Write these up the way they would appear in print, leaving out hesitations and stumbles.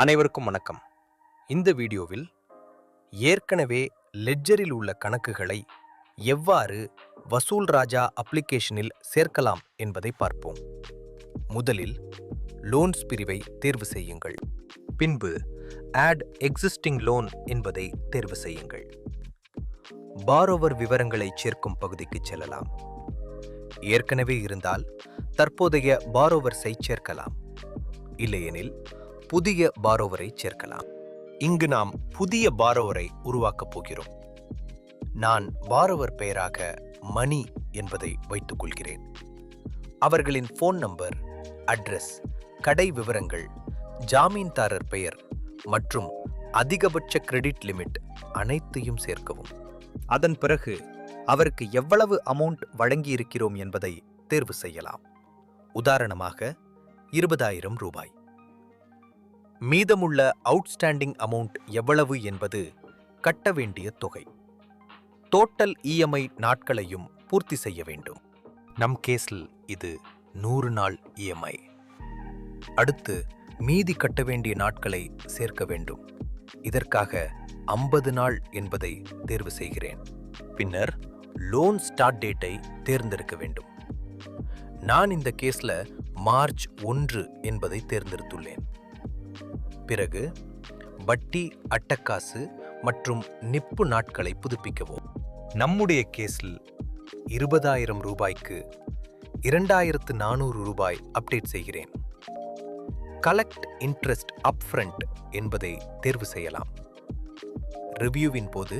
அனைவருக்கும் வணக்கம். இந்த வீடியோவில் ஏற்கனவே லெட்ஜரில் உள்ள கணக்குகளை எவ்வாறு வசூல் ராஜா அப்ளிகேஷனில் சேர்க்கலாம் என்பதை பார்ப்போம். முதலில் லோன்ஸ் பிரிவை தேர்வு செய்யுங்கள். பின்பு ஆட் எக்ஸிஸ்டிங் லோன் என்பதை தேர்வு செய்யுங்கள். பாரோவர் விவரங்களை சேர்க்கும் பகுதிக்கு செல்லலாம். ஏற்கனவே இருந்தால் தற்போதைய பாரோவர்ஸை சேர்க்கலாம். இல்லையெனில் புதிய பாரோவரை சேர்க்கலாம். இங்கு நாம் புதிய பாரோவரை உருவாக்கப் போகிறோம். நான் பாரோவர் பெயராக மணி என்பதை வைத்துக் கொள்கிறேன். அவர்களின் ஃபோன் நம்பர், அட்ரஸ், கடை விவரங்கள், ஜாமீன்தாரர் பெயர் மற்றும் அதிகபட்ச கிரெடிட் லிமிட் அனைத்தையும் சேர்க்கவும். அதன் பிறகு அவருக்கு எவ்வளவு அமௌண்ட் வழங்கியிருக்கிறோம் என்பதை தேர்வு செய்யலாம். உதாரணமாக 20,000 ரூபாய். மீதமுள்ள அவுட்ஸ்டாண்டிங் அமௌண்ட் எவ்வளவு என்பது கட்ட வேண்டிய தொகை. டோட்டல் இஎம்ஐ நாட்களையும் பூர்த்தி செய்ய வேண்டும். நம் கேஸில் இது 100 நாள் இஎம்ஐ. அடுத்து மீதி கட்ட வேண்டிய நாட்களை சேர்க்க வேண்டும். இதற்காக 50 நாள் என்பதை தேர்வு செய்கிறேன். பின்னர் லோன் ஸ்டார்ட் டேட்டை தேர்ந்தெடுக்க வேண்டும். நான் இந்த கேஸ்ல மார்ச் 1 என்பதை தேர்ந்தெடுத்துள்ளேன். பிறகு வட்டி, அட்டக்காசு மற்றும் நிப்பு நாட்களை புதுப்பிக்கவும். நம்முடைய கேஸில் 20,000 ரூபாய்க்கு 2,400 ரூபாய் அப்டேட் செய்கிறேன். கலெக்ட் இன்ட்ரெஸ்ட் அப்ஃப்ரண்ட் என்பதை தேர்வு செய்யலாம். ரிவ்யூவின் போது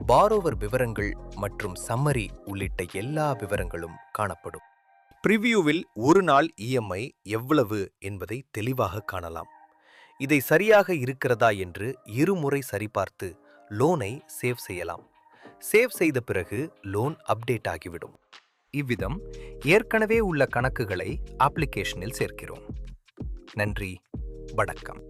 பாரோவர் விவரங்கள் மற்றும் சம்மரி உள்ளிட்ட எல்லா விவரங்களும் காணப்படும். பிரிவியூவில் ஒரு நாள் இஎம்ஐ எவ்வளவு என்பதை தெளிவாக காணலாம். இதை சரியாக இருக்கிறதா என்று இருமுறை சரிபார்த்து லோனை சேவ் செய்யலாம். சேவ் செய்த பிறகு லோன் அப்டேட் ஆகிவிடும். இவ்விதம் ஏற்கனவே உள்ள கணக்குகளை அப்ளிகேஷனில் சேர்க்கிறோம். நன்றி, வணக்கம்.